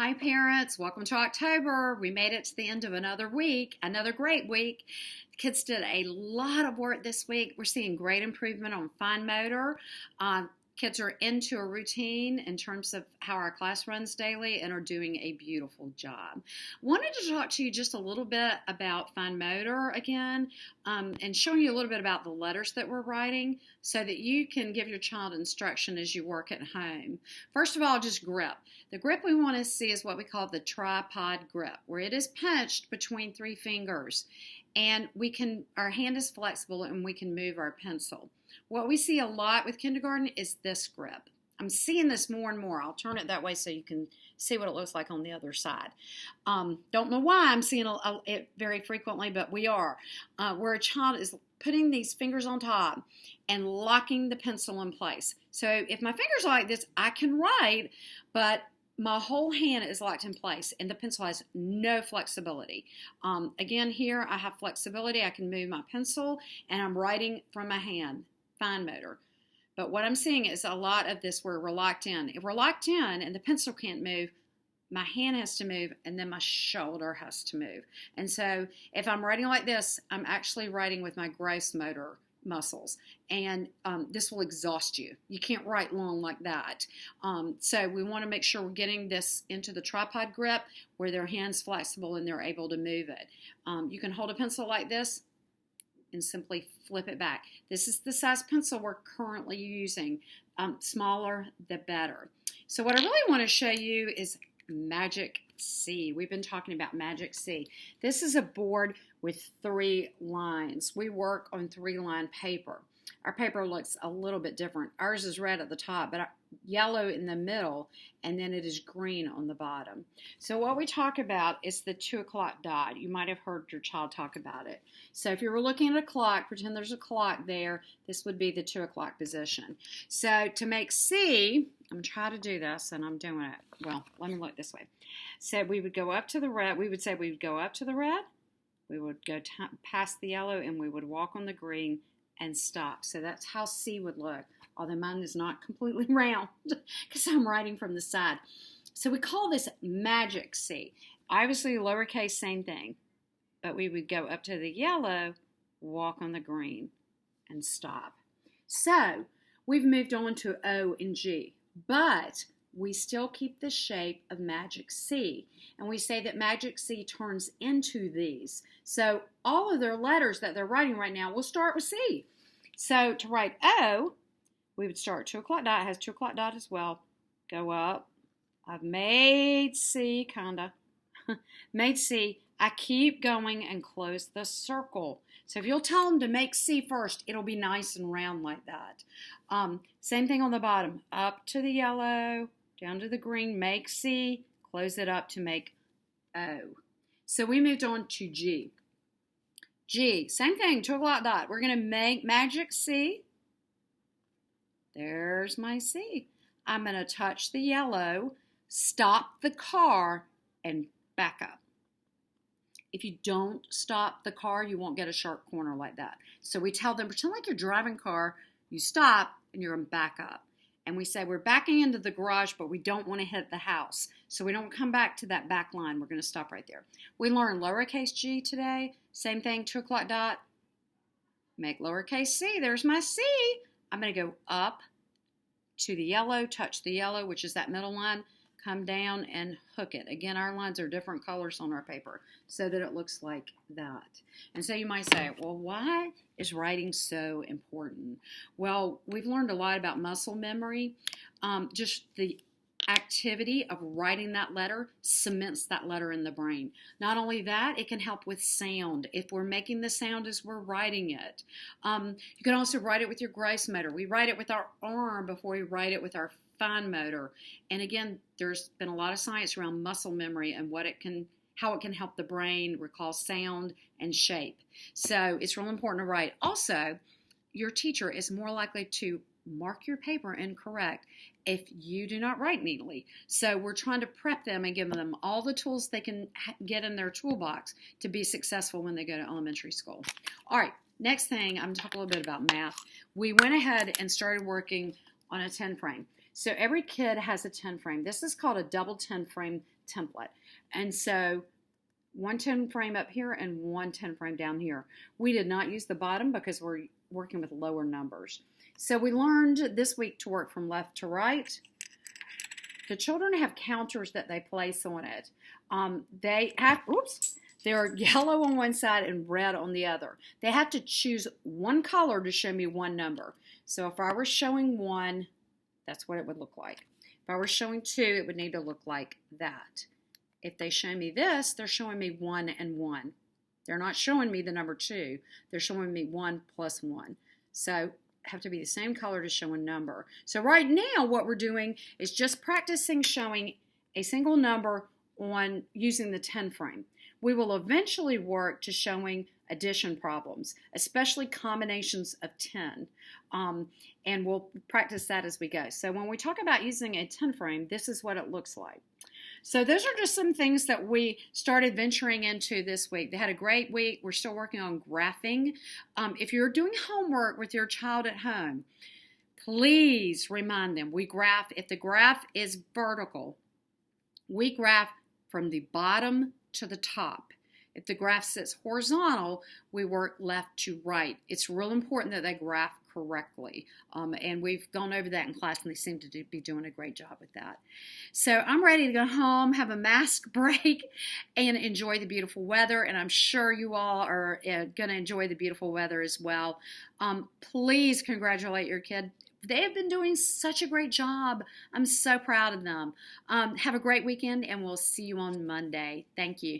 Hi parents, welcome to October. We made it to the end of another week, another great week. Kids did a lot of work this week. We're seeing great improvement on fine motor. Kids are into a routine in terms of how our class runs daily and are doing a beautiful job. Wanted to talk to you just a little bit about fine motor again, and showing you a little bit about the letters that we're writing so that you can give your child instruction as you work at home. First of all, just grip. The grip we want to see is what we call the tripod grip, where it is pinched between three fingers, and our hand is flexible and we can move our pencil. What we see a lot with kindergarten is this grip. I'm seeing this more and more. I'll turn it that way so you can see what it looks like on the other side. Don't know why I'm seeing it very frequently, but we are. Where a child is putting these fingers on top and locking the pencil in place. So if my fingers are like this, I can write, but my whole hand is locked in place and the pencil has no flexibility. Again, here I have flexibility. I can move my pencil and I'm writing from my hand, fine motor. But what I'm seeing is a lot of this where we're locked in. If we're locked in and the pencil can't move, my hand has to move and then my shoulder has to move. And so if I'm writing like this, I'm actually writing with my gross motor muscles, and this will exhaust you. You can't write long like that. So we want to make sure we're getting this into the tripod grip where their hand's flexible and they're able to move it. You can hold a pencil like this and simply flip it back. This is the size pencil we're currently using. Smaller, the better. So what I really want to show you is Magic C. We've been talking about Magic C. This is a board with 3 lines. We work on 3-line paper. Our paper looks a little bit different. Ours is red at the top, but yellow in the middle, and then it is green on the bottom. So what we talk about is the 2 o'clock dot. You might have heard your child talk about it. So if you were looking at a clock, pretend there's a clock there, this would be the 2 o'clock position. So to make C, I'm trying to do this, and I'm doing it. Well, let me look this way. So we would go up to the red. We would say we would go up to the red. We would go past the yellow, and we would walk on the green and stop. So that's how C would look, although mine is not completely round because I'm writing from the side. So we call this Magic C. Obviously, lowercase, same thing. But we would go up to the yellow, walk on the green, and stop. So we've moved on to O and G, but we still keep the shape of Magic C. And we say that Magic C turns into these. So all of their letters that they're writing right now will start with C. So to write O, we would start 2 o'clock dot. It has 2 o'clock dot as well. Go up. I've made C, kinda. Made C. I keep going and close the circle. So if you'll tell them to make C first, it'll be nice and round like that. Same thing on the bottom. Up to the yellow, down to the green, make C, close it up to make O. So we moved on to G. G, same thing, 2 o'clock dot. We're going to make Magic C. There's my C. I'm going to touch the yellow, stop the car, and back up. If you don't stop the car, you won't get a sharp corner like that. So we tell them, pretend like you're driving a car, you stop, and you're going to back up. And we say we're backing into the garage, but we don't want to hit the house. So we don't come back to that back line. We're going to stop right there. We learned lowercase g today. Same thing, 2 o'clock dot. Make lowercase c. There's my C. I'm going to go up to the yellow, touch the yellow, which is that middle line, come down and hook it. Again, our lines are different colors on our paper so that it looks like that. And so you might say, well, why is writing so important? Well, we've learned a lot about muscle memory. Just the activity of writing that letter cements that letter in the brain. Not only that, it can help with sound if we're making the sound as we're writing it. You can also write it with your gross motor. We write it with our arm before we write it with our fine motor. And again, there's been a lot of science around muscle memory and how it can help the brain recall sound and shape. So it's real important to write. Also, your teacher is more likely to mark your paper incorrect if you do not write neatly. So we're trying to prep them and give them all the tools they can get in their toolbox to be successful when they go to elementary school. All right, next thing, I'm going to talk a little bit about math. We went ahead and started working on a 10 frame. So every kid has a 10 frame. This is called a double 10 frame template. And so one 10 frame up here and one 10 frame down here. We did not use the bottom because we're working with lower numbers. So we learned this week to work from left to right. The children have counters that they place on it. They're yellow on one side and red on the other. They have to choose one color to show me one number. So if I were showing 1, that's what it would look like. If I were showing 2, it would need to look like that. If they show me this, they're showing me 1 and 1. They're not showing me the number 2. They're showing me 1 plus 1. So have to be the same color to show a number. So right now what we're doing is just practicing showing a single number on using the 10 frame. We will eventually work to showing addition problems, especially combinations of 10, and we'll practice that as we go. So when we talk about using a 10 frame, this is what it looks like. So those are just some things that we started venturing into this week. They had a great week. We're still working on graphing. If you're doing homework with your child at home, please remind them we graph. If the graph is vertical, we graph from the bottom to the top. If the graph sits horizontal, we work left to right. It's real important that they graph correctly. And we've gone over that in class, and they seem to be doing a great job with that. So I'm ready to go home, have a mask break, and enjoy the beautiful weather. And I'm sure you all are going to enjoy the beautiful weather as well. Please congratulate your kid. They have been doing such a great job. I'm so proud of them. Have a great weekend, and we'll see you on Monday. Thank you.